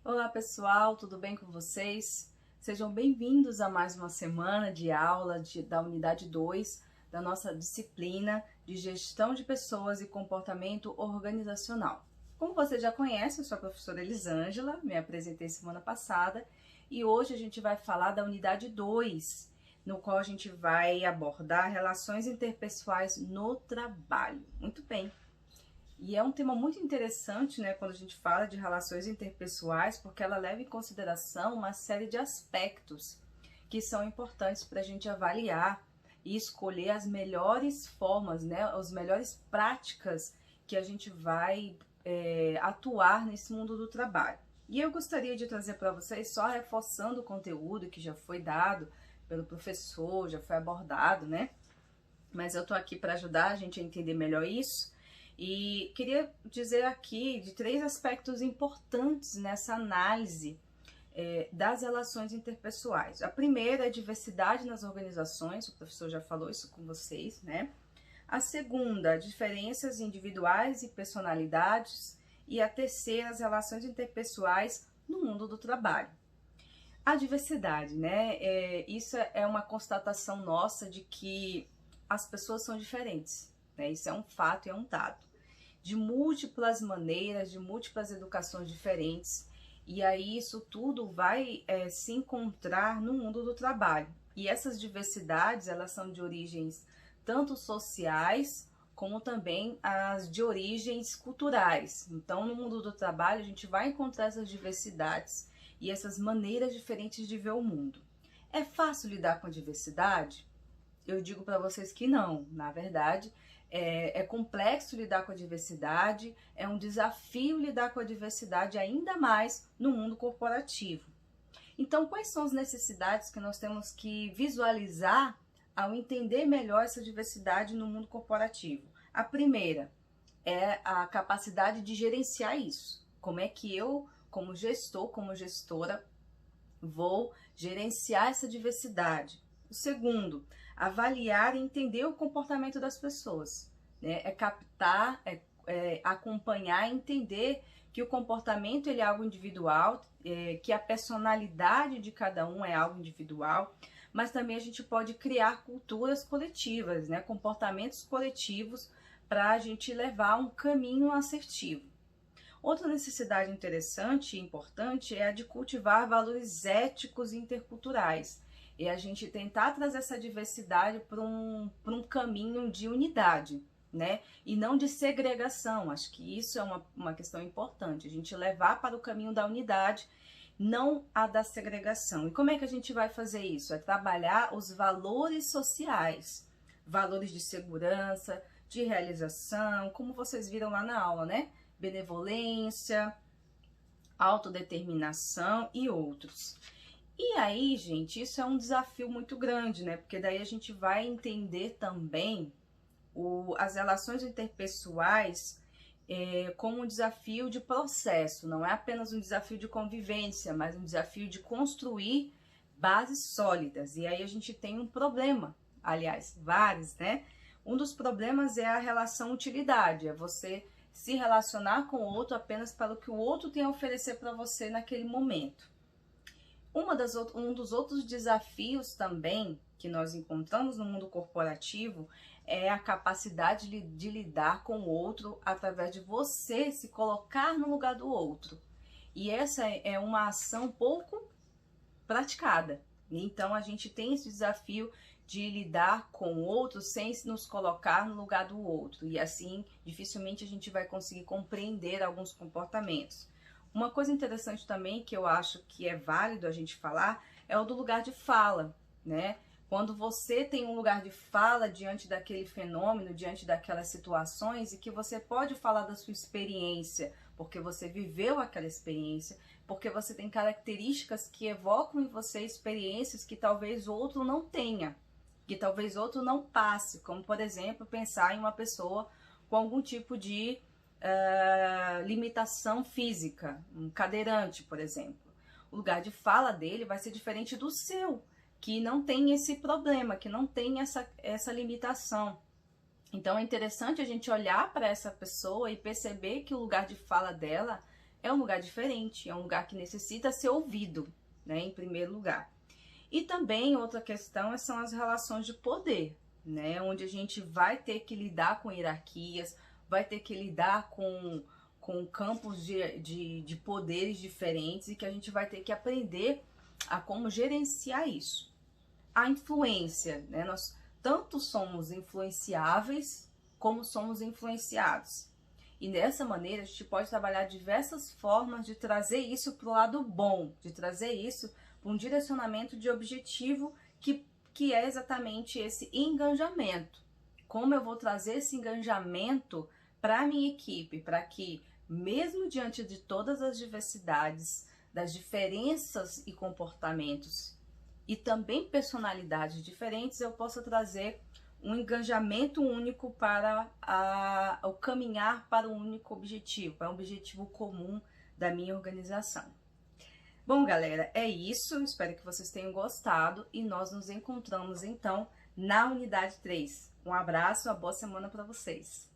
Olá pessoal, tudo bem com vocês? Sejam bem-vindos a mais uma semana de aula da unidade 2 da nossa disciplina de Gestão de Pessoas e Comportamento Organizacional. Como você já conhece, eu sou a professora Elisângela, me apresentei semana passada e hoje a gente vai falar da unidade 2, no qual a gente vai abordar relações interpessoais no trabalho. Muito bem. E é um tema muito interessante, né, quando a gente fala de relações interpessoais, porque ela leva em consideração uma série de aspectos que são importantes para a gente avaliar e escolher as melhores formas, né, as melhores práticas que a gente vai atuar nesse mundo do trabalho. E eu gostaria de trazer para vocês, só reforçando o conteúdo que já foi dado pelo professor, já foi abordado, né? Mas eu tô aqui para ajudar a gente a entender melhor isso. E queria dizer aqui de 3 aspectos importantes nessa análise das relações interpessoais. A primeira é a diversidade nas organizações, o professor já falou isso com vocês, né? A segunda, diferenças individuais e personalidades. E a terceira, as relações interpessoais no mundo do trabalho. A diversidade, né? Isso é uma constatação nossa de que as pessoas são diferentes, né? Isso é um fato e é um dado. De múltiplas maneiras, de múltiplas educações diferentes, e aí isso tudo vai se encontrar no mundo do trabalho. E essas diversidades, elas são de origens tanto sociais, como também as de origens culturais. Então, no mundo do trabalho, a gente vai encontrar essas diversidades e essas maneiras diferentes de ver o mundo. É fácil lidar com a diversidade? Eu digo para vocês que não, na verdade. É complexo lidar com a diversidade, é um desafio lidar com a diversidade ainda mais no mundo corporativo. Então, quais são as necessidades que nós temos que visualizar ao entender melhor essa diversidade no mundo corporativo? A primeira é a capacidade de gerenciar isso. Como é que eu, como gestor, como gestora, vou gerenciar essa diversidade? O segundo, avaliar e entender o comportamento das pessoas, né? É captar, acompanhar e entender que o comportamento ele é algo individual, que a personalidade de cada um é algo individual, mas também a gente pode criar culturas coletivas, né? Comportamentos coletivos para a gente levar um caminho assertivo. Outra necessidade interessante e importante é a de cultivar valores éticos e interculturais. E a gente tentar trazer essa diversidade para um caminho de unidade, né? E não de segregação. Acho que isso é uma questão importante. A gente levar para o caminho da unidade, não a da segregação. E como é que a gente vai fazer isso? É trabalhar os valores sociais, valores de segurança, de realização, como vocês viram lá na aula, né? Benevolência, autodeterminação e outros. E aí, gente, isso é um desafio muito grande, né? Porque daí a gente vai entender também as relações interpessoais como um desafio de processo. Não é apenas um desafio de convivência, mas um desafio de construir bases sólidas. E aí a gente tem um problema, aliás, vários, né? Um dos problemas é a relação utilidade, é você se relacionar com o outro apenas para o que o outro tem a oferecer para você naquele momento. Um dos outros desafios também que nós encontramos no mundo corporativo é a capacidade de lidar com o outro através de você se colocar no lugar do outro. E essa é uma ação pouco praticada. Então a gente tem esse desafio de lidar com o outro sem nos colocar no lugar do outro. E assim, dificilmente a gente vai conseguir compreender alguns comportamentos. Uma coisa interessante também que eu acho que é válido a gente falar é o do lugar de fala, né? Quando você tem um lugar de fala diante daquele fenômeno, diante daquelas situações e que você pode falar da sua experiência, porque você viveu aquela experiência, porque você tem características que evocam em você experiências que talvez outro não tenha, que talvez outro não passe, como por exemplo, pensar em uma pessoa com algum tipo de limitação física, um cadeirante, por exemplo. O lugar de fala dele vai ser diferente do seu, que não tem esse problema, que não tem essa limitação. Então é interessante a gente olhar para essa pessoa e perceber que o lugar de fala dela é um lugar diferente, é um lugar que necessita ser ouvido, né, em primeiro lugar. E também outra questão são as relações de poder, né, onde a gente vai ter que lidar com hierarquias, vai ter que lidar com campos de poderes diferentes e que a gente vai ter que aprender a como gerenciar isso. A influência, né, nós tanto somos influenciáveis como somos influenciados. E dessa maneira a gente pode trabalhar diversas formas de trazer isso para o lado bom, de trazer isso para um direcionamento de objetivo que é exatamente esse engajamento. Como eu vou trazer esse engajamento para a minha equipe, para que, mesmo diante de todas as diversidades, das diferenças e comportamentos e também personalidades diferentes, eu possa trazer um engajamento único para o caminhar para um único objetivo, para um objetivo comum da minha organização. Bom, galera, é isso. Espero que vocês tenham gostado e nós nos encontramos então na unidade 3. Um abraço, uma boa semana para vocês.